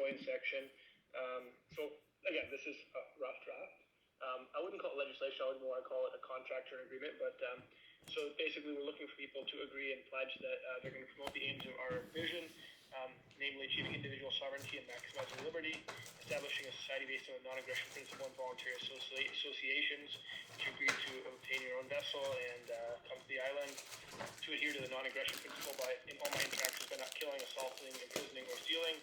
join section. So again, this is a rough draft. I wouldn't call it legislation. I would more call it a contract or an agreement. But so basically, we're looking for people to agree and pledge that they're going to promote the aims of our vision, namely achieving individual sovereignty and maximizing liberty, establishing a society based on a non-aggression principle and voluntary associations, to agree to obtain your own vessel and come to the island, to adhere to the non-aggression principle in all my interactions by not killing, assaulting, imprisoning, or stealing,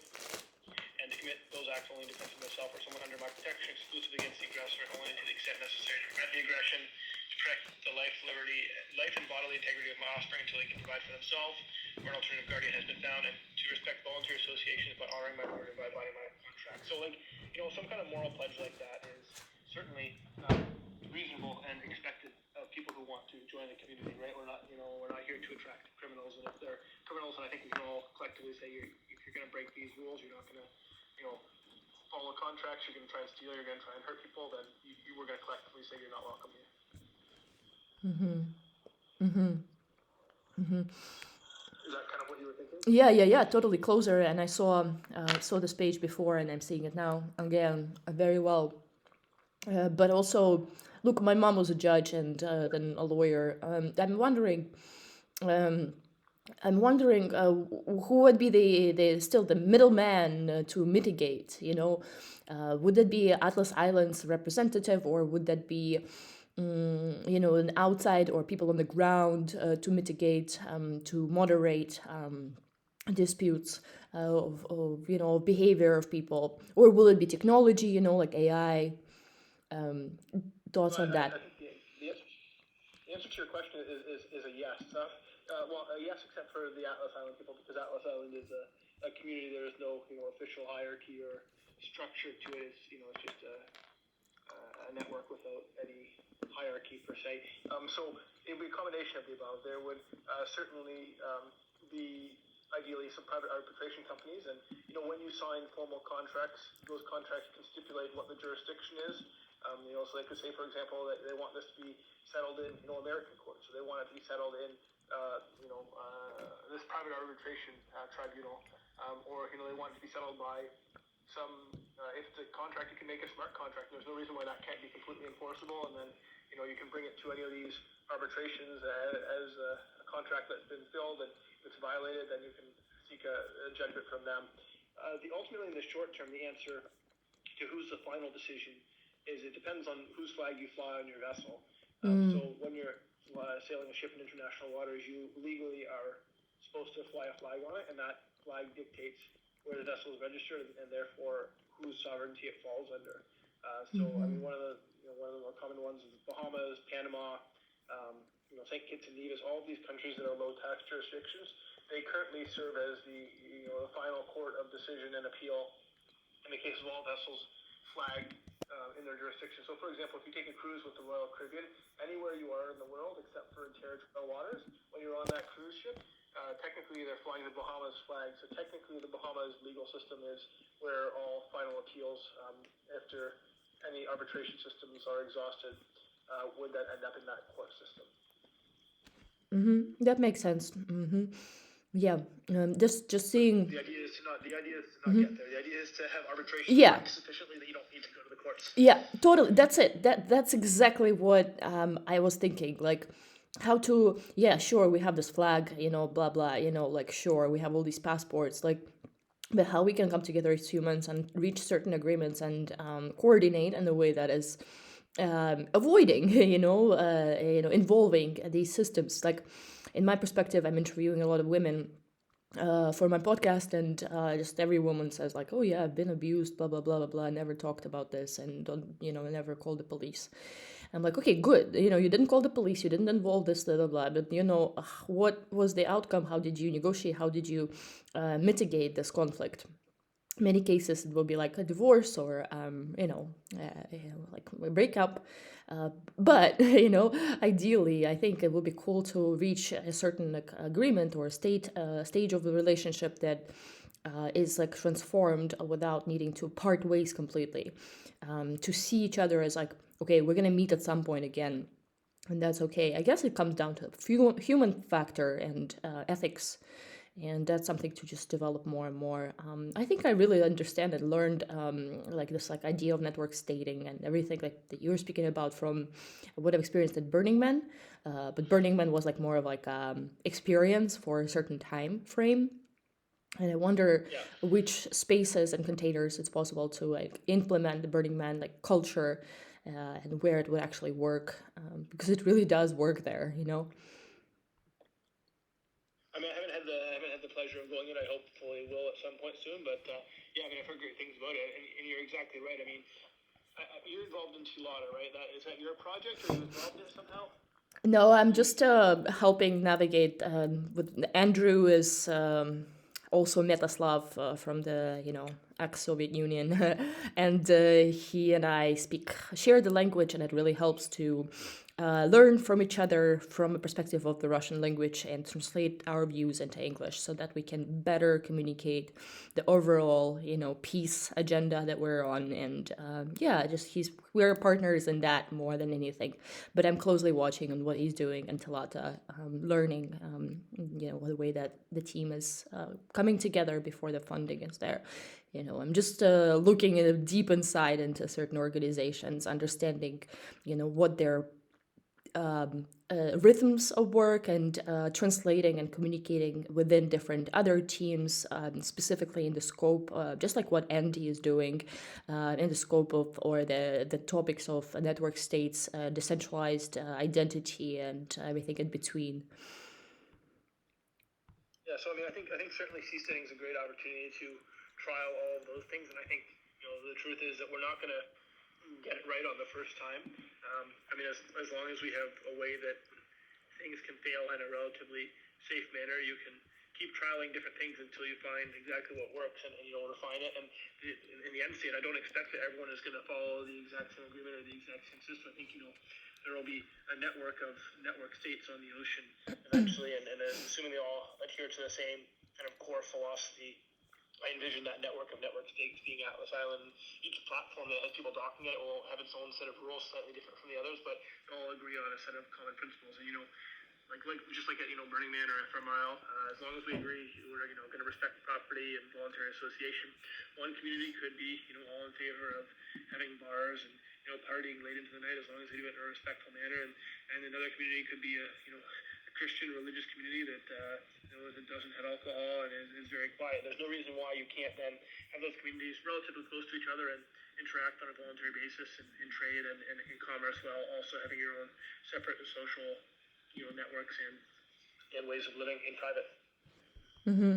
and to commit those acts only in defense of myself or someone under my protection, exclusively against the aggressor, and only to the extent necessary to prevent the aggression, to protect the life and bodily integrity of my offspring until they can provide for themselves, or an alternative guardian has been found, and to respect voluntary associations by honoring my word and by abiding by contract. So, some kind of moral pledge like that is certainly reasonable and expected of people who want to join the community, right? We're not here to attract criminals, and if they're criminals, and I think we can all collectively say if you're going to break these rules, you're not going to follow contracts, you're going to try and steal, you're going to try and hurt people, then we're going to collectively say you're not welcome here. Is that kind of what you were thinking? Yeah, totally closer. And I saw this page before, and I'm seeing it now again very well. But also, look, my mom was a judge and then a lawyer. I'm wondering who would be the middleman to mitigate. Would that be Atlas Island's representative, or would that be an outside or people on the ground to mitigate, to moderate disputes of behavior of people, or will it be technology, like AI? Thoughts on that? I think the answer to your question is a yes. A yes, except for the Atlas Island people, because Atlas Island is a community. There is no official hierarchy or structure to it. It's just a network without any hierarchy per se. So it would be a combination of the above. There would certainly be ideally some private arbitration companies, and when you sign formal contracts, those contracts can stipulate what the jurisdiction is. So they could say, for example, that they want this to be settled in American courts, so they want it to be settled in this private arbitration tribunal, or they want it to be settled by some. If it's a contract, you can make a smart contract. There's no reason why that can't be completely enforceable, and then you can bring it to any of these arbitrations as a contract that's been filled, and if it's violated, then you can seek a judgment from them. Ultimately, in the short term, the answer to who's the final decision is it depends on whose flag you fly on your vessel. So when you're sailing a ship in international waters, you legally are supposed to fly a flag on it, and that flag dictates where the vessel is registered and therefore whose sovereignty it falls under. I mean, one of the more common ones is Bahamas, Panama, St. Kitts and Nevis. All of these countries that are low tax jurisdictions, they currently serve as the final court of decision and appeal in the case of all vessels flagged in their jurisdiction. So, for example, if you take a cruise with the Royal Caribbean, anywhere you are in the world except for in territorial waters, when you're on that cruise ship, technically they're flying the Bahamas flag. So technically the Bahamas legal system is where all final appeals, after any arbitration systems are exhausted, would then end up in that court system. That makes sense. Yeah, just seeing. The idea is to not get there. The idea is to have arbitration sufficiently that you don't need to go to the courts. Yeah, totally. That's it. That's exactly what I was thinking. Like, how to? Yeah, sure, we have this flag, blah blah. Like, sure, we have all these passports. Like, but how we can come together as humans and reach certain agreements and coordinate in a way that is avoiding, involving these systems. Like, in my perspective, I'm interviewing a lot of women for my podcast, and just every woman says like, oh yeah, I've been abused, blah blah blah blah blah, never talked about this, and don't never called the police. I'm like, okay, good, you didn't call the police, you didn't involve this, blah blah blah, but what was the outcome? How did you negotiate? How did you mitigate this conflict? Many cases it will be like a divorce or like a breakup, but ideally I think it would be cool to reach a certain agreement or stage of the relationship that is like transformed without needing to part ways completely, to see each other as like, okay, we're gonna meet at some point again, and that's okay. I guess it comes down to human factor and ethics and that's something to just develop more and more. I think I really understand and learned like this like idea of network stating and everything like that you were speaking about from what I've experienced at Burning Man. But Burning Man was like more of like experience for a certain time frame. And I wonder Yeah. which spaces and containers it's possible to like implement the Burning Man like culture, and where it would actually work, because it really does work there, you know. I mean, I haven't had the pleasure of going in. I hopefully will at some point soon. But yeah, I mean, I've heard great things about it, and you're exactly right. I mean, you're involved in Chilada, right? Is that your project, or are you involved in it somehow? No, I'm just helping navigate. With Andrew is also Metaslav from the ex-Soviet Union, and he and I share the language, and it really helps to learn from each other from a perspective of the Russian language and translate our views into English so that we can better communicate the overall peace agenda that we're on. And yeah, just we're partners in that more than anything. But I'm closely watching on what he's doing in Talata, learning the way that the team is coming together before the funding is there. I'm just looking deep inside into certain organizations, understanding what their rhythms of work, and translating and communicating within different other teams, specifically in the scope, just like what Andy is doing, in the scope of or the topics of network states, decentralized identity, and everything in between. Yeah, so I mean, I think certainly seasteading is a great opportunity to trial all of those things, and I think the truth is that we're not going to get it right on the first time. I mean, as long as we have a way that things can fail in a relatively safe manner, you can keep trialing different things until you find exactly what works, and refine it. And in the end state, I don't expect that everyone is going to follow the exact same agreement or the exact same system. I think there will be a network of network states on the ocean eventually, and assuming they all adhere to the same kind of core philosophy, I envision that network of network states being Atlas Island. Each platform that has people docking it will have its own set of rules, slightly different from the others, but all agree on a set of common principles. And like just like at Burning Man or FMRL, as long as we agree we're going to respect property and voluntary association. One community could be all in favor of having bars and partying late into the night, as long as they do it in a respectful manner, and another community could be a Christian religious community that that doesn't have alcohol and is very quiet. There's no reason why you can't then have those communities relatively close to each other and interact on a voluntary basis in trade and in commerce, while also having your own separate social networks and ways of living in private.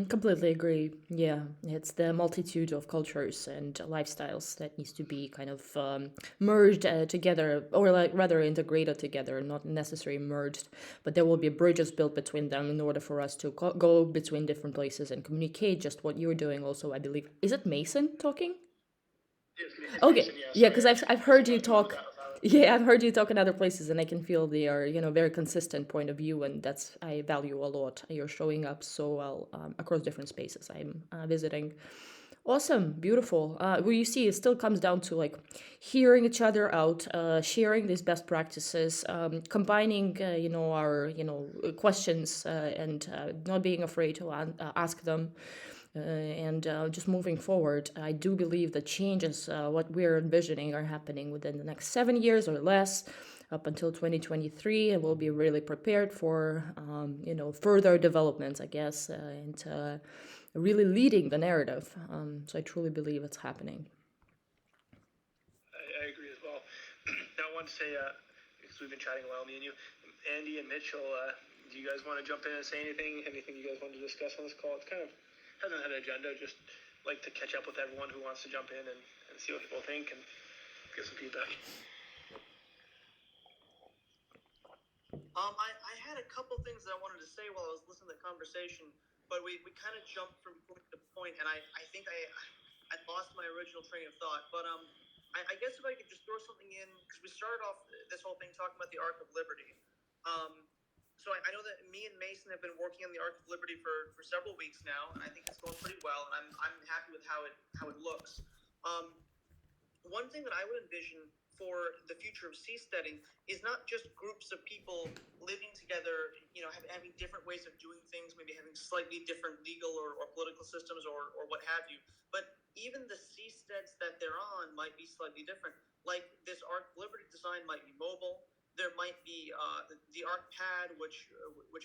Completely agree. Yeah, it's the multitude of cultures and lifestyles that needs to be kind of merged together, or like rather integrated together, not necessarily merged, but there will be bridges built between them in order for us to go between different places and communicate. Just what you're doing, also, I believe. Is it Mason talking? It's Okay, Mason, yeah. yeah, Sorry, because I've heard you sometimes I'm on talk. that silent. Yeah, I've heard you talk in other places, and I can feel they are, very consistent point of view, and that's I value a lot. You're showing up so well across different spaces I'm visiting. Awesome, beautiful. Well, you see, it still comes down to like hearing each other out, sharing these best practices, combining, our, questions, and not being afraid to ask them, and just moving forward. I do believe the changes, what we're envisioning, are happening within the next 7 years or less, up until 2023, and we'll be really prepared for, further developments, I guess, and really leading the narrative. So I truly believe it's happening. I agree as well. Now, I want to say, because we've been chatting a while, me and you, Andy and Mitchell, do you guys want to jump in and say anything? Anything you guys want to discuss on this call? It's kind of hasn't had an agenda, just like to catch up with everyone who wants to jump in and see what people think and get some feedback. I had a couple things that I wanted to say while I was listening to the conversation, but we kind of jumped from point to point, and I think I lost my original train of thought. But I guess if I could just throw something in, because we started off this whole thing talking about the Arc of Liberty. So I know that me and Mason have been working on the Arc of Liberty for several weeks now, and I think it's going pretty well, and I'm happy with how it looks. One thing that I would envision for the future of seasteading is not just groups of people living together, having different ways of doing things, maybe having slightly different legal or political systems or what have you, but even the seasteads that they're on might be slightly different. Like this Arc Liberty design might be mobile. There might be the Arc Pad, which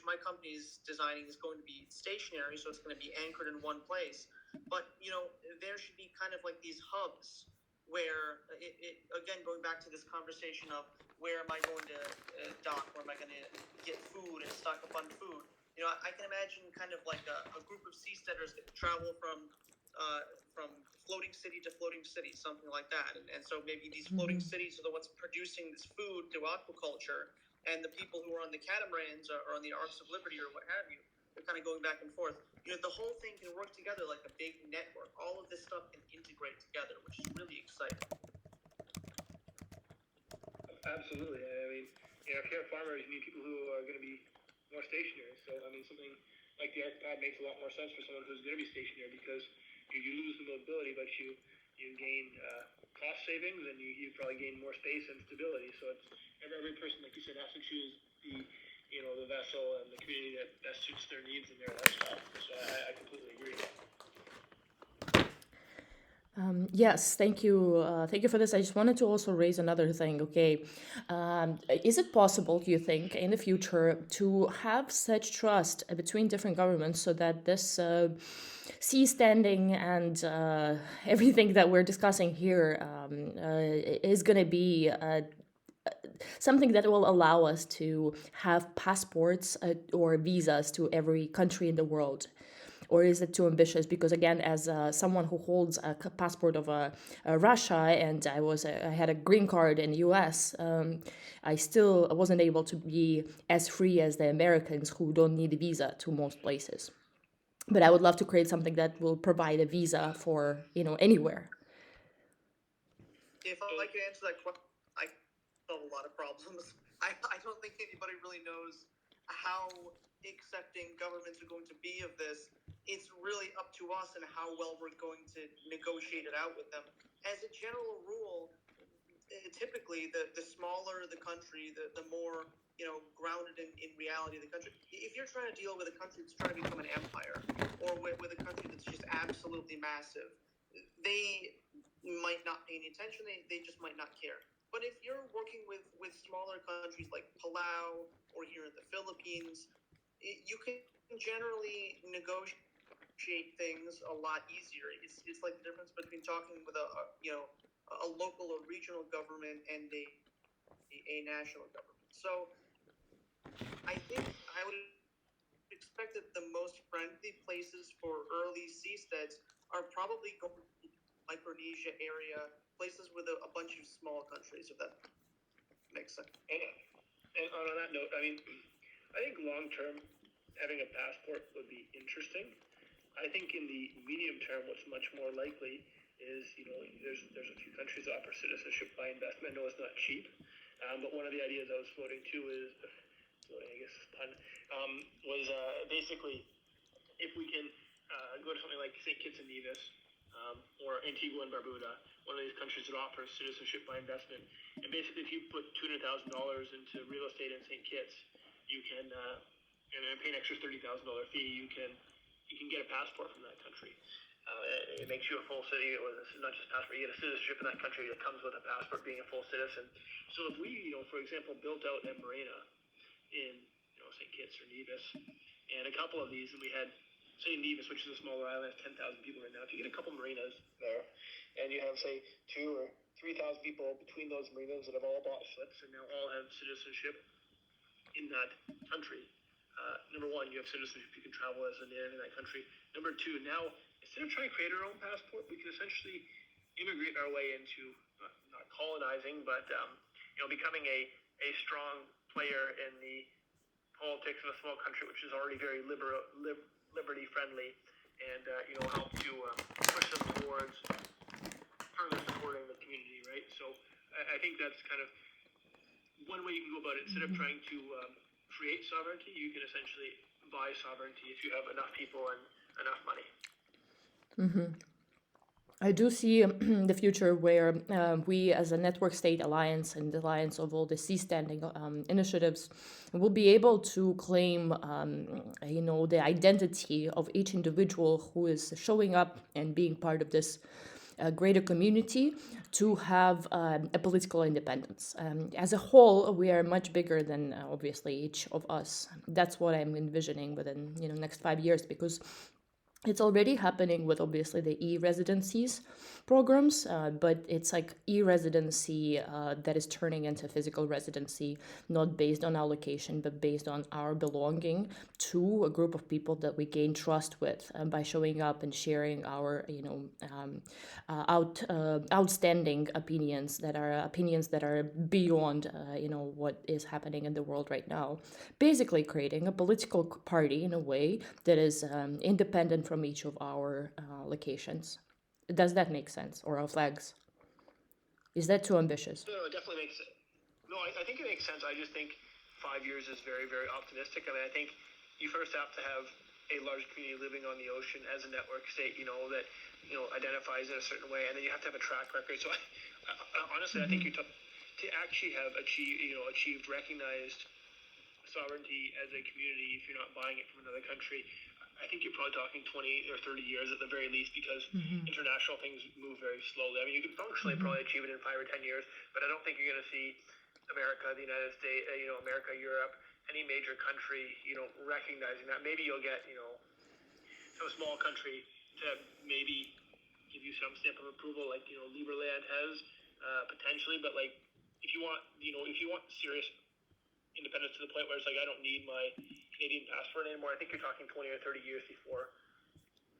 my company is designing, is going to be stationary, so it's going to be anchored in one place. But there should be kind of like these hubs where again, going back to this conversation of where am I going to dock, where am I going to get food and stock up on food. I can imagine kind of like a group of seasteaders that travel from floating city to floating city, something like that. And so maybe these floating cities are the ones producing this food through aquaculture, and the people who are on the catamarans or on the Arcs of Liberty or what have you, they're kind of going back and forth. The whole thing can work together like a big network. All of this stuff can integrate together, which is really exciting. Absolutely. I mean, if you're a farmer, you need people who are going to be more stationary. So, I mean, something like the Arc Pad makes a lot more sense for someone who's going to be stationary, because you lose the mobility, but you gain cost savings, and you probably gain more space and stability. So it's every person, like you said, has to choose the vessel and the community that best suits their needs and their lifestyle. So I completely agree. Yes, thank you. Thank you for this. I just wanted to also raise another thing. Okay, is it possible, do you think, in the future to have such trust between different governments so that this sea standing and everything that we're discussing here is going to be something that will allow us to have passports or visas to every country in the world? Or is it too ambitious? Because again, as someone who holds a passport of Russia, and I had a green card in the U.S., I still wasn't able to be as free as the Americans who don't need a visa to most places. But I would love to create something that will provide a visa for anywhere. If I could answer that question, I solve a lot of problems. I don't think anybody really knows how accepting governments are going to be of this. It's really up to us and how well we're going to negotiate it out with them. As a general rule, typically the smaller the country, the more grounded in reality of the country. If you're trying to deal with a country that's trying to become an empire, or with a country that's just absolutely massive, they might not pay any attention. They just might not care. But if you're working with smaller countries like Palau or here in the Philippines, you can generally negotiate things a lot easier. It's like the difference between talking with a local or regional government and a national government. So I think I would expect that the most friendly places for early seasteads are probably going to the Micronesia area, places with a bunch of small countries, if that makes sense. And on that note, I mean, I think long term, having a passport would be interesting. I think in the medium term, what's much more likely is, there's a few countries that offer citizenship by investment. I know it's not cheap, but one of the ideas I was floating to is, I guess pun, was basically if we can go to something like St. Kitts and Nevis or Antigua and Barbuda, one of these countries that offers citizenship by investment, and basically if you put $200,000 into real estate in St. Kitts, you can and pay an extra $30,000 fee, you can get a passport from that country. It makes you a full citizen. It's not just passport; you get a citizenship in that country that comes with a passport, being a full citizen. So if we, for example, built out a marina in St. Kitts or Nevis, and a couple of these, and we had, say, Nevis, which is a smaller island, has 10,000 people right now. If you get a couple marinas there, and you have, say, 2,000 or 3,000 people between those marinas that have all bought slips and now all have citizenship in that country. Number one, you have citizenship, you can travel as a native in that country. Number two, now, instead of trying to create our own passport, we can essentially immigrate our way into, not colonizing, but becoming a strong player in the politics of a small country, which is already very liberty friendly, and help to push them towards further supporting the community, right? So I think that's kind of one way you can go about it. Instead of trying to create sovereignty, you can essentially buy sovereignty if you have enough people and enough money. I do see the future where we, as a network state alliance and the alliance of all the seasteading initiatives, will be able to claim, the identity of each individual who is showing up and being part of this greater community to have a political independence. As a whole, we are much bigger than obviously each of us. That's what I'm envisioning within next 5 years, because it's already happening with obviously the e-residencies programs, but it's like e-residency that is turning into physical residency, not based on our location, but based on our belonging to a group of people that we gain trust with by showing up and sharing our, outstanding opinions that are beyond, what is happening in the world right now. Basically, creating a political party in a way that is independent from each of our locations. Does that make sense? Or our flags? Is that too ambitious? No, it definitely makes sense. No, I think it makes sense. I just think 5 years is very, very optimistic. I mean, I think you first have to have a large community living on the ocean as a network state, that identifies in a certain way, and then you have to have a track record. So, honestly, I think to actually have achieved recognized sovereignty as a community, if you're not buying it from another country, I think you're probably talking 20 or 30 years at the very least, because international things move very slowly. I mean, you can functionally probably achieve it in 5 or 10 years, but I don't think you're going to see America, the United States, America, Europe, any major country, recognizing that. Maybe you'll get, some small country to maybe give you some stamp of approval, like, Liberland has, potentially, but like, if you want serious independence to the point where it's like, I don't need my Canadian passport anymore, I think you're talking 20 or 30 years before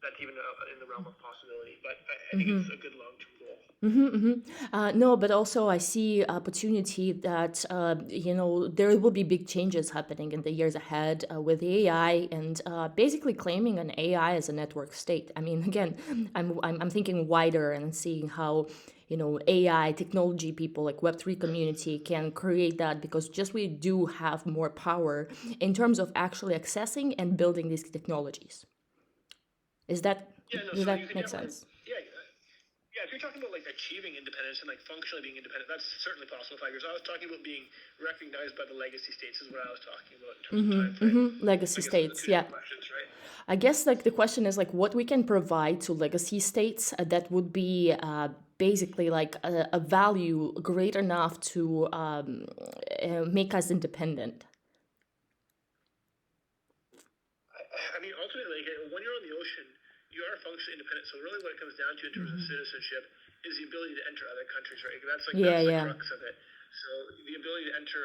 that's even in the realm of possibility. But I think it's a good long-term goal. No, but also I see opportunity that there will be big changes happening in the years ahead with AI and basically claiming an AI as a network state. I mean, again, I'm thinking wider and seeing how AI technology people like Web3 community can create that, because just we do have more power in terms of actually accessing and building these technologies. Does that make sense? Yeah, if you're talking about like achieving independence and like functionally being independent, that's certainly possible. 5 years. I was talking about being recognized by the legacy states is what I was talking about in terms of time frame. Legacy states, yeah. Questions, right? I guess like the question is like what we can provide to legacy states that would be basically like a value great enough to make us independent. I mean, ultimately, when you're on the ocean, you are functionally independent. So really, what it comes down to in terms of citizenship is the ability to enter other countries, right? That's like that's the crux of it. So the ability to enter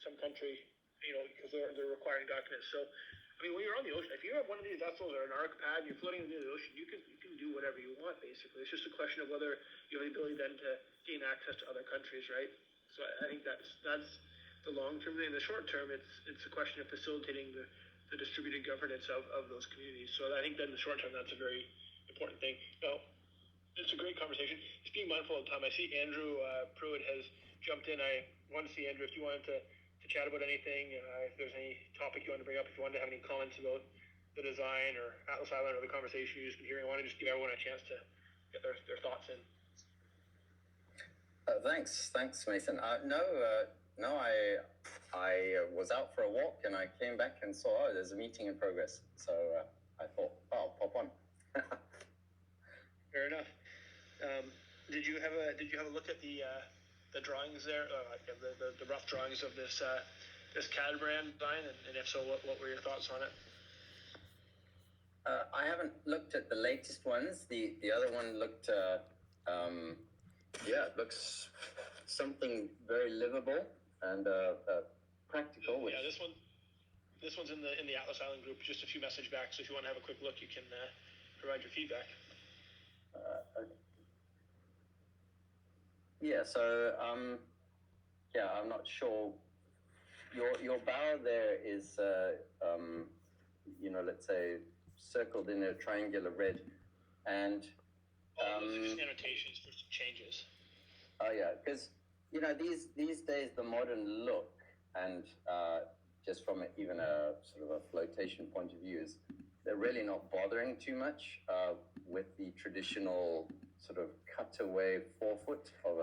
some country, because they're requiring documents. So I mean, when you're on the ocean, if you have one of these vessels or an arc pad, you're floating in the ocean, you can do whatever you want. Basically, it's just a question of whether you have the ability then to gain access to other countries, right? So I think that's the long term. In the short term, it's a question of facilitating the distributed governance of those communities. So I think that in the short term, that's a very important thing. Now, it's a great conversation. Just being mindful of time. I see Andrew Pruitt has jumped in. I want to see, Andrew, if you wanted to chat about anything, if there's any topic you want to bring up, if you wanted to have any comments about the design or Atlas Island or the conversation you've just been hearing, I want to just give everyone a chance to get their thoughts in. Thanks, Mason. No, I was out for a walk and I came back and saw there's a meeting in progress. So I thought, I'll pop on. Fair enough. Did you have a look at the drawings there, the rough drawings of this catamaran design, and if so, what were your thoughts on it? I haven't looked at the latest ones. The other one looked, it looks something very livable and practical. Yeah, this one's in the Atlas Island group. Just a few message back. So if you want to have a quick look, you can provide your feedback. Okay. Yeah. So I'm not sure. Your bow there is let's say circled in a triangular red, and those are just annotations for some changes. Oh yeah, because these days the modern look and just from even a sort of a flotation point of view is they're really not bothering too much with the traditional sort of cutaway forefoot of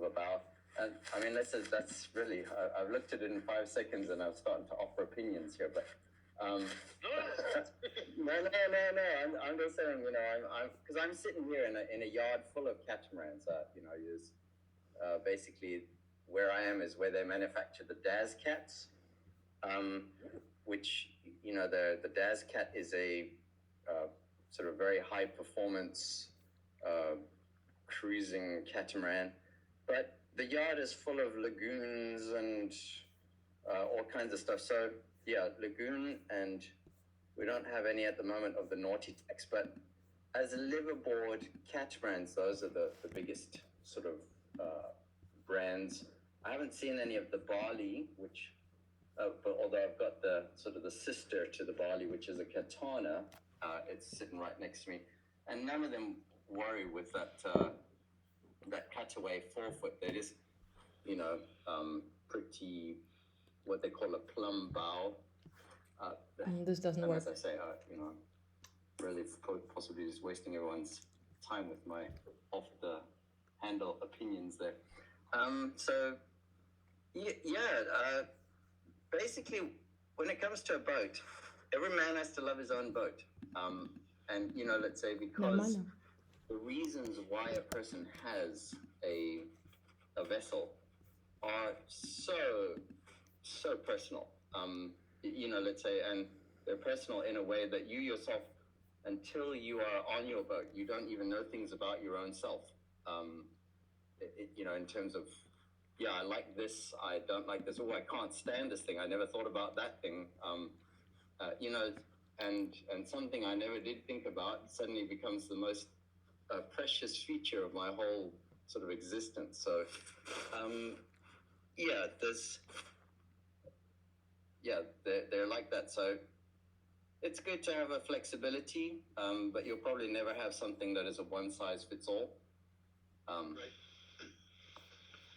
a bow. And I mean, that's really, I've looked at it in 5 seconds and I'm starting to offer opinions here, but no. I'm just saying, you know, because I'm sitting here in a yard full of catamarans. You know, basically where I am is where they manufacture the Daz cats, which, you know, the Daz cat is a sort of very high performance cruising catamaran, but the yard is full of lagoons and all kinds of stuff. So yeah, lagoon, and we don't have any at the moment of the naughty tax, but as liverboard catamarans, those are the biggest sort of brands. I haven't seen any of the Bali, which, but although I've got the sort of the sister to the Bali, which is a Katana, it's sitting right next to me, and none of them worry with that cutaway forefoot. They're just, you know, pretty, what they call a plumb bow. This doesn't work. As I say, you know, really possibly just wasting everyone's time with my off the handle opinions there. So basically, when it comes to a boat, every man has to love his own boat. And you know, let's say because the reasons why a person has a vessel are so personal. You know, let's say, and they're personal in a way that you yourself, until you are on your boat, you don't even know things about your own self. You know, in terms of, yeah, I like this, I don't like this, oh, I can't stand this thing, I never thought about that thing. You know, and something I never did think about suddenly becomes the most precious feature of my whole sort of existence. So, they're like that. So it's good to have a flexibility, but you'll probably never have something that is a one size fits all. Right.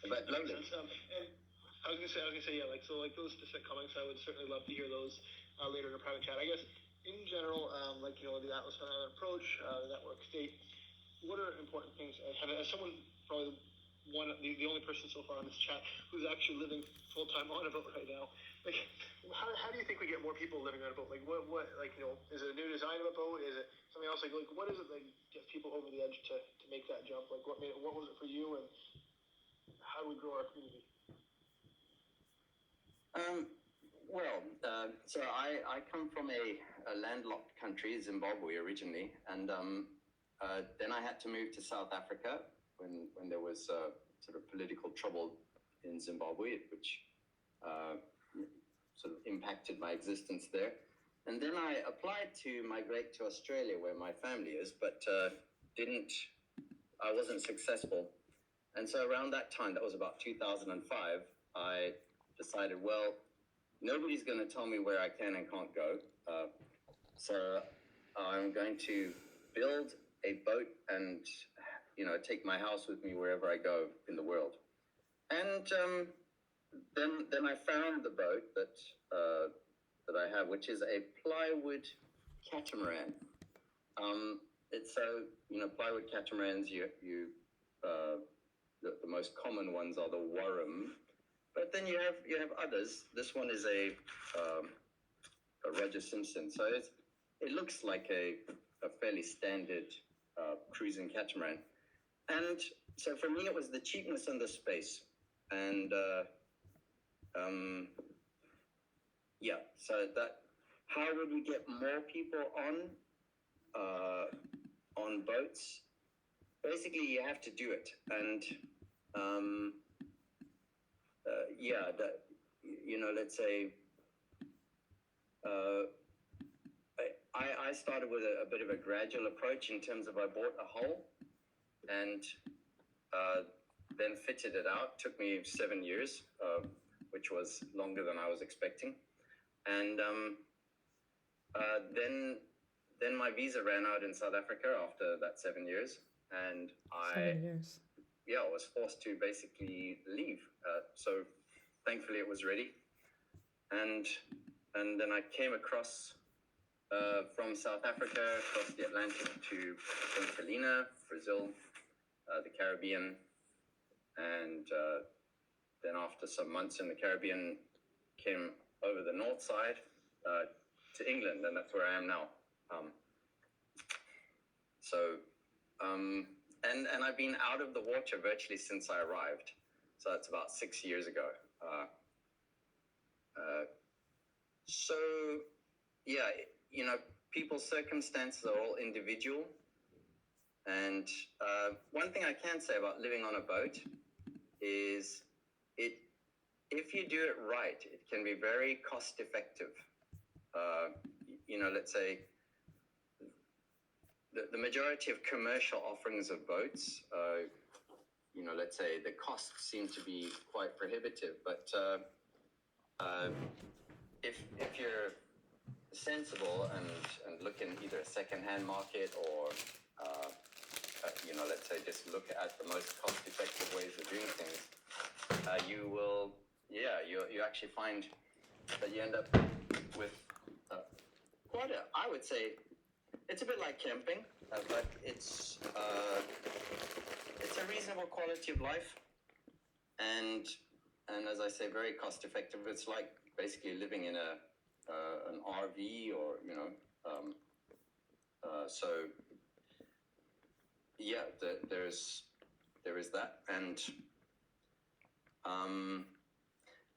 But lovely. And I was gonna say, yeah, like, so like those specific comments, I would certainly love to hear those later in a private chat. I guess in general, like, you know, the Atlas Island approach, the network state, what are important things? As someone, probably the only person so far on this chat who's actually living full time on a boat right now, like, how do you think we get more people living on a boat? Like, what, like, you know, is it a new design of a boat? Is it something else? Like what is it that gets people over the edge to make that jump? Like, what was it for you, and how do we grow our community? So I come from a landlocked country, Zimbabwe originally, and then I had to move to South Africa when there was sort of political trouble in Zimbabwe, which sort of impacted my existence there. And then I applied to migrate to Australia, where my family is, but I wasn't successful. And so around that time, that was about 2005, I decided, well, nobody's going to tell me where I can and can't go. So I'm going to build a boat and, you know, take my house with me wherever I go in the world. And then I found the boat that I have, which is a plywood catamaran. It's so, you know, plywood catamarans, the most common ones are the Warrum, but then you have others. This one is a Roger Simpson, so it looks like a fairly standard cruising catamaran. And so for me, it was the cheapness and the space, and so that, how would we get more people on boats? Basically, you have to do it, and that, you know, let's say I started with a bit of a gradual approach in terms of I bought a hull and then fitted it out. Took me 7 years, which was longer than I was expecting, and then my visa ran out in South Africa after that 7 years, and I was forced to basically leave. So thankfully it was ready, and then I came across from South Africa across the Atlantic to St. Helena, Brazil, the Caribbean, and then after some months in the Caribbean, came over the north side to England, and that's where I am now. And I've been out of the water virtually since I arrived. So that's about 6 years ago. So, yeah, you know, people's circumstances are all individual. And one thing I can say about living on a boat is if you do it right, it can be very cost effective. You know, let's say the majority of commercial offerings of boats, you know, let's say the costs seem to be quite prohibitive, but if you're sensible and look in either a second-hand market or you know, let's say just look at the most cost-effective ways of doing things, you will, you actually find that you end up with quite a, I would say, it's a bit like camping, but it's a reasonable quality of life, and as I say, very cost-effective. It's like basically living in an RV, or you know, so yeah, there is that, and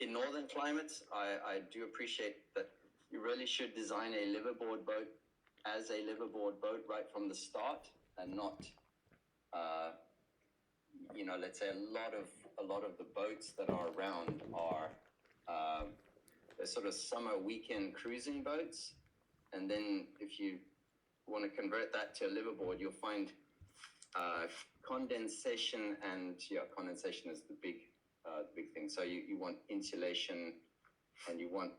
in northern climates, I do appreciate that you really should design a liveaboard boat as a liveaboard boat right from the start, and not, you know, let's say a lot of the boats that are around are they're sort of summer weekend cruising boats, and then if you want to convert that to a liveaboard, you'll find condensation, and condensation is the big thing. So you want insulation, and you want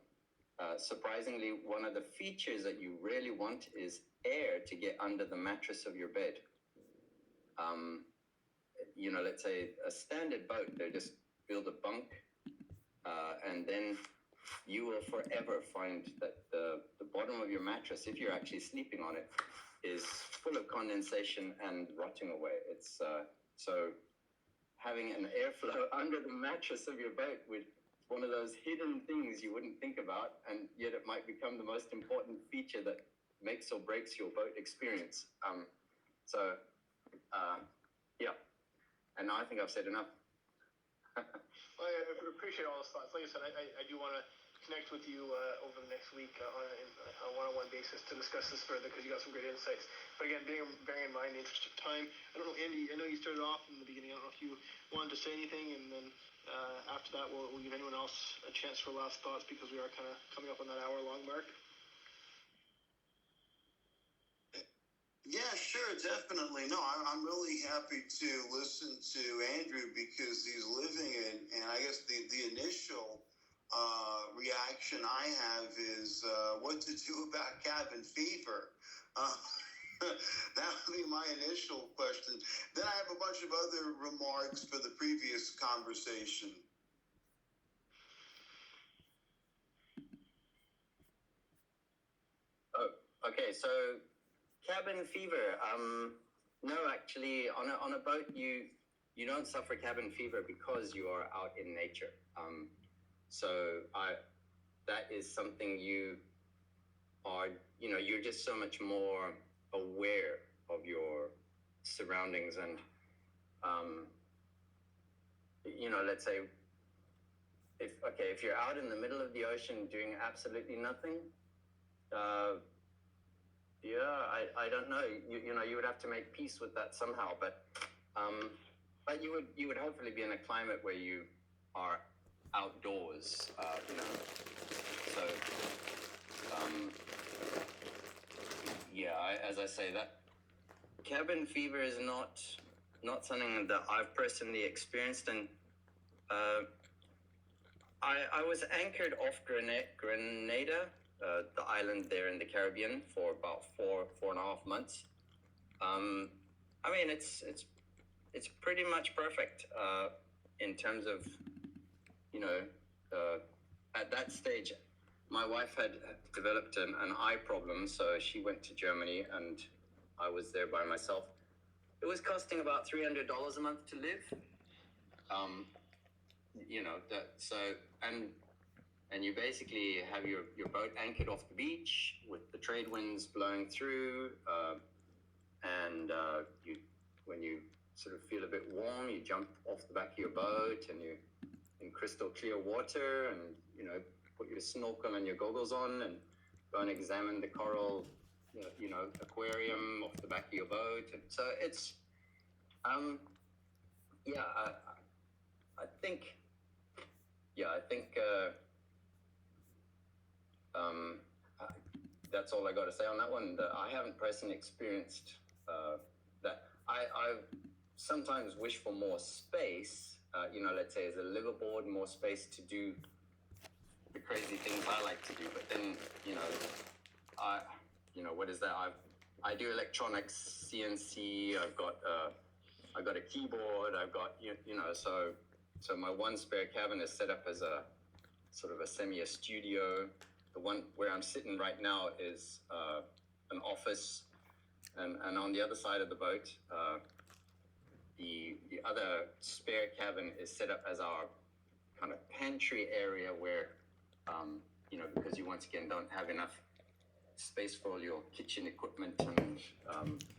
surprisingly, one of the features that you really want is air to get under the mattress of your bed. You know, let's say a standard boat, they just build a bunk, and then you will forever find that the bottom of your mattress, if you're actually sleeping on it, is full of condensation and rotting away. It's so having an airflow under the mattress of your boat would one of those hidden things you wouldn't think about, and yet it might become the most important feature that makes or breaks your boat experience. Yeah, and now I think I've said enough. Well, I appreciate all those thoughts. Like I said, I do want to connect with you over the next week on a one-on-one basis to discuss this further, because you got some great insights. But again, bearing in mind the interest of time, I don't know, Andy, I know you started off in the beginning. I don't know if you wanted to say anything, and then after that, we'll give anyone else a chance for last thoughts, because we are kind of coming up on that hour-long mark. Yeah, sure, definitely. No, I'm really happy to listen to Andrew, because he's living it, and I guess the initial reaction I have is what to do about cabin fever. That would be my initial question. Then I have a bunch of other remarks for the previous conversation. Oh, okay, so cabin fever. No, actually, on a boat, you don't suffer cabin fever because you are out in nature. So that is something you are, you know, you're just so much more aware of your surroundings, and you know, let's say if you're out in the middle of the ocean doing absolutely nothing, I don't know, you know, you would have to make peace with that somehow, but you would hopefully be in a climate where you are outdoors, you know, so as I say, that cabin fever is not something that I've personally experienced, and I was anchored off Grenada, the island there in the Caribbean, for about four and a half months. I mean, it's pretty much perfect in terms of, you know, at that stage, my wife had developed an eye problem, so she went to Germany, and I was there by myself. it was costing about $300 a month to live. You know, and you basically have your boat anchored off the beach with the trade winds blowing through, and when you sort of feel a bit warm, you jump off the back of your boat and you in crystal clear water, and you know, put your snorkel and your goggles on and go and examine the coral, you know, aquarium off the back of your boat. And so it's yeah, I think that's all I got to say on that one. I haven't personally experienced that. I sometimes wish for more space. You know, let's say as a liveaboard, more space to do the crazy things I like to do. But then, you know, what is that? I do electronics, CNC. I've got a keyboard. I've got you know, so my one spare cabin is set up as a sort of a studio. The one where I'm sitting right now is an office, and on the other side of the boat, the other spare cabin is set up as our kind of pantry area where, you know, because you once again don't have enough space for all your kitchen equipment and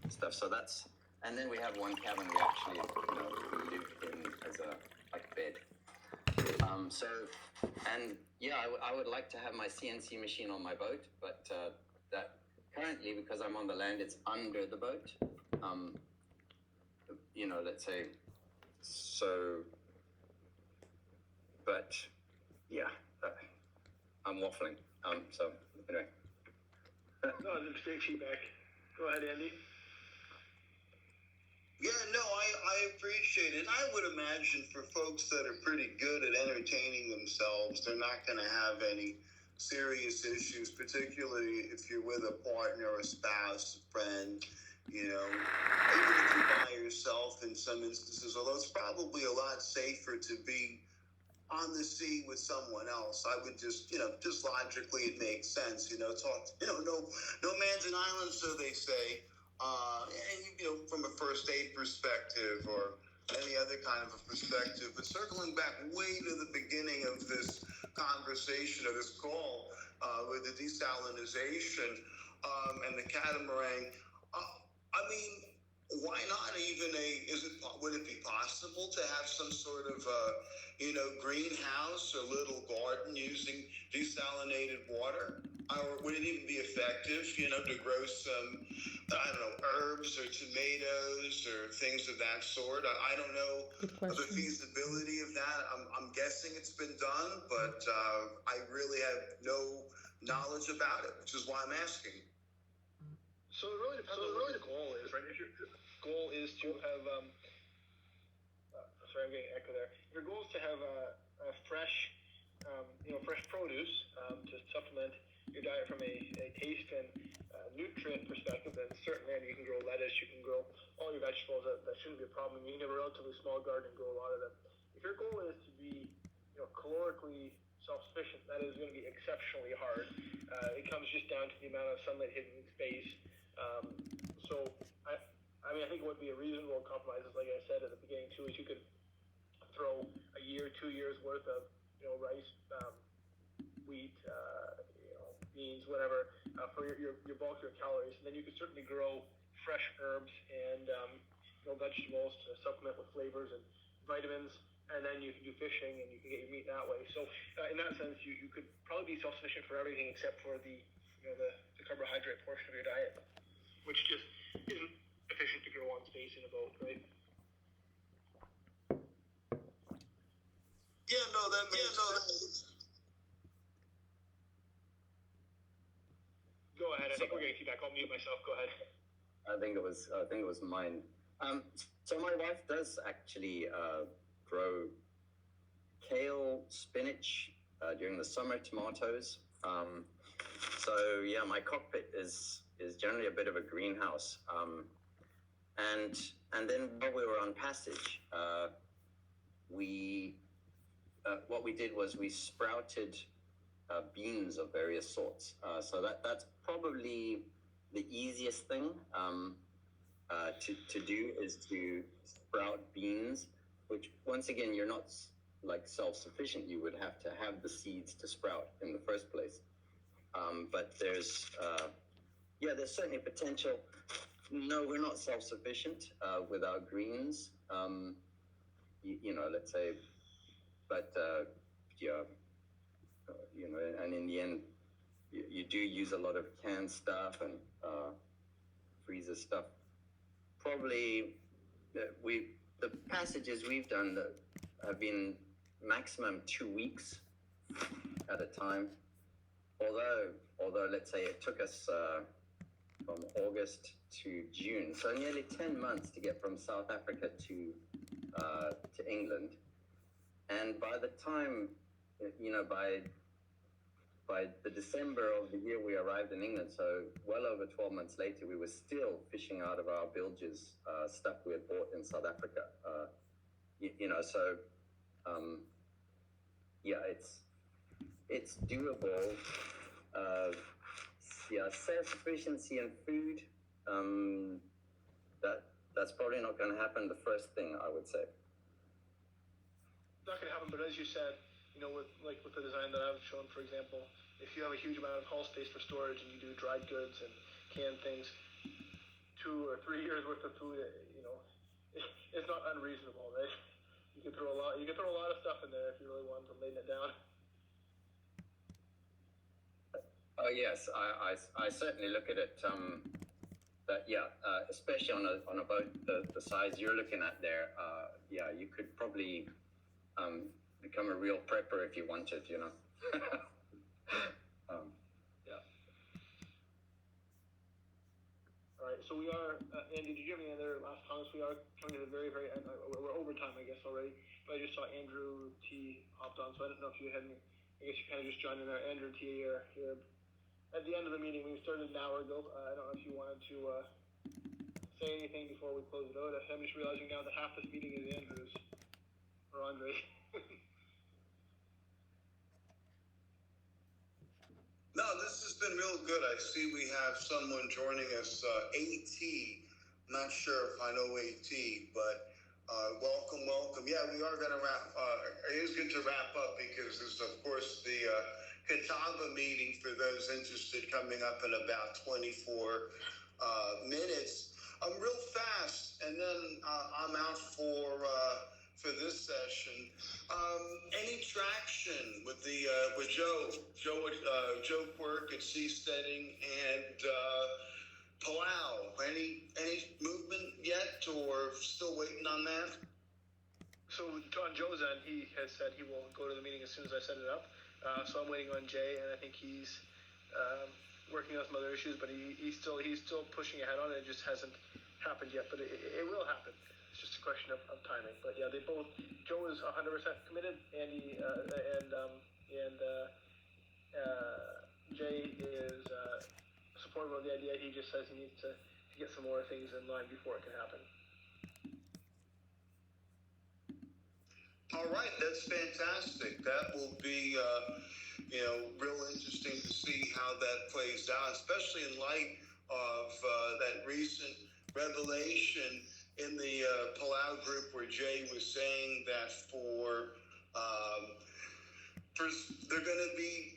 stuff. So that's, and then we have one cabin we actually, you know, live in as a like bed. So, and yeah, I would like to have my CNC machine on my boat, but that currently, because I'm on the land, it's under the boat. You know, let's say, so, but yeah, I'm waffling. So anyway. No, it's great feedback. Go ahead, Andy. Yeah, no, I appreciate it. I would imagine for folks that are pretty good at entertaining themselves, they're not going to have any serious issues, particularly if you're with a partner, a spouse, a friend, you know, even if you're by yourself in some instances, although it's probably a lot safer to be on the sea with someone else. I would just, you know, just logically it makes sense, you know, no man's an island, so they say. And, you know, from a first aid perspective or any other kind of a perspective. But circling back way to the beginning of this conversation or this call with the desalinization and the catamaran, I mean, why not even would it be possible to have some sort of, you know, greenhouse or little garden using desalinated water? Or would it even be effective, you know, to grow some, I don't know, herbs or tomatoes or things of that sort? I don't know the feasibility of that. I'm guessing it's been done, but I really have no knowledge about it, which is why I'm asking. So it really depends on what your goal is, right? If your goal is to have, sorry, I'm getting echo there. If your goal is to have a fresh, you know, fresh produce to supplement your diet from a taste and nutrient perspective, then certainly, and you can grow lettuce, you can grow all your vegetables. That shouldn't be a problem. You can have a relatively small garden and grow a lot of them. If your goal is to be, you know, calorically self-sufficient, that is going to be exceptionally hard. It comes just down to the amount of sunlight hitting space. So I mean, I think what would be a reasonable compromise is, like I said at the beginning too, is you could throw a year, 2 years worth of, you know, rice, wheat, you know, beans, whatever, for your bulk, your calories. And then you could certainly grow fresh herbs and, you know, vegetables to supplement with flavors and vitamins. And then you can do fishing and you can get your meat that way. So in that sense, you could probably be self-sufficient for everything except for the, you know, the carbohydrate portion of your diet, which just isn't efficient to grow on space in a boat, right? Yeah, no, that makes sense. Go ahead. I think we're getting feedback. I'll mute myself. Go ahead. I think it was mine. So my wife does actually grow kale, spinach, during the summer, tomatoes. So yeah, my cockpit is generally a bit of a greenhouse. And then while we were on passage, what we did was we sprouted beans of various sorts. So that's probably the easiest thing. to do is to sprout beans, which once again you're not like self-sufficient. You would have to have the seeds to sprout in the first place. But there's certainly potential. No, we're not self-sufficient with our greens. Let's say, but and in the end, you do use a lot of canned stuff and freezer stuff. Probably the passages we've done have been maximum 2 weeks at a time. Although let's say it took us from August to June, so nearly 10 months to get from South Africa to England. And by the time, by the December of the year we arrived in England, so well over 12 months later, we were still fishing out of our bilges stuff we had bought in South Africa. It's doable. Self-sufficiency in food, that's probably not going to happen the first thing, I would say. Not going to happen, but as you said, with the design that I've shown, for example, if you have a huge amount of hull space for storage and you do dried goods and canned things, 2 or 3 years worth of food, it's not unreasonable, right? You can throw a lot of stuff in there if you really want to lay it down. Oh yes, I certainly look at it. Especially on a boat the size you're looking at there. You could probably become a real prepper if you wanted. All right, so we are. Andy, did you have any other last comments? We are coming to the very, very end. We're over time, I guess, already. But I just saw Andrew T hopped on, so I don't know if you had any. I guess you kind of just joined in there. Andrew T, you're at the end of the meeting. We started an hour ago. I don't know if you wanted to say anything before we close it out. I'm just realizing now that half this meeting is Andrew's or Andre. No, this has been real good. I see we have someone joining us, AT. Not sure if I know AT, but welcome. Yeah, we are going to wrap. It is good to wrap up because there's, of course, the Catawba meeting for those interested coming up in about 24 minutes. Real fast, and then I'm out for this session. Any traction with with Joe Quirk at Seasteading and Palau? Any movement yet, or still waiting on that? So on Joe's end, he has said he will go to the meeting as soon as I set it up. So I'm waiting on Jay, and I think he's working on some other issues, but he's still pushing ahead on it. It just hasn't happened yet, but it will happen. It's just a question of timing. But yeah, Joe is 100% committed, Andy and Jay is supportive of the idea. He just says he needs to get some more things in line before it can happen. All right, that's fantastic. That will be, real interesting to see how that plays out, especially in light of that recent revelation in the Palau group where Jay was saying that they're going to be,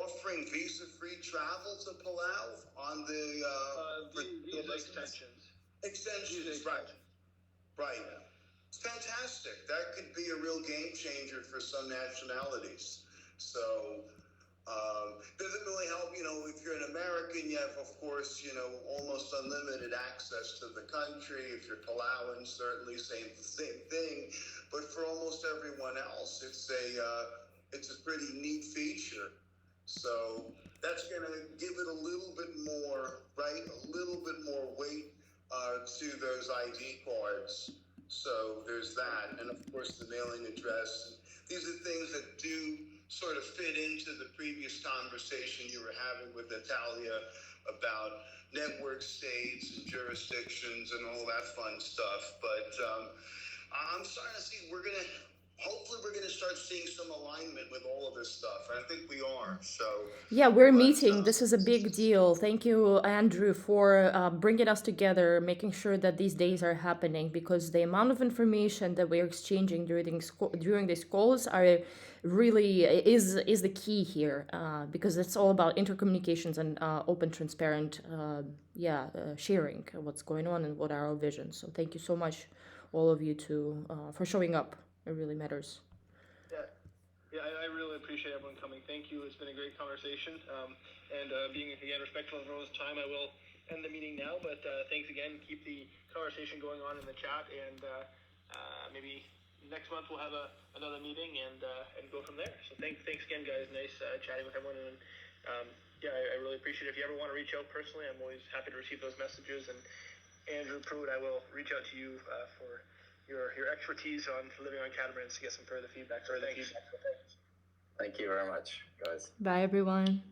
offering visa-free travel to Palau on the visa extensions. Extensions, right. It's fantastic. That could be a real game changer for some nationalities. So, doesn't really help, if you're an American, you have, of course, almost unlimited access to the country. If you're Palauan, certainly same thing. But for almost everyone else, it's a pretty neat feature. So that's going to give it a little bit more, right? A little bit more weight to those ID cards. So there's that. And of course, the mailing address. These are things that do sort of fit into the previous conversation you were having with Natalia about network states and jurisdictions and all that fun stuff. But I'm starting to see we're gonna hopefully we're going to start seeing some alignment with all of this stuff. And I think we are. So Yeah, we're but, meeting. This is a big deal. Thank you, Andrew, for bringing us together, making sure that these days are happening, because the amount of information that we're exchanging during these calls are really is the key here, because it's all about intercommunications and open, transparent, sharing what's going on and what are our visions. So thank you so much, all of you, for showing up. It really matters. Yeah, I really appreciate everyone coming. Thank you. It's been a great conversation. And being, again, respectful of everyone's time, I will end the meeting now. But thanks again. Keep the conversation going on in the chat. And maybe next month we'll have another meeting and go from there. So thanks again, guys. Nice chatting with everyone. And I really appreciate it. If you ever want to reach out personally, I'm always happy to receive those messages. And Andrew Pruitt, I will reach out to you for your expertise on living on catamarans to get some further feedback. So thanks. Thank you very much, guys. Bye, everyone.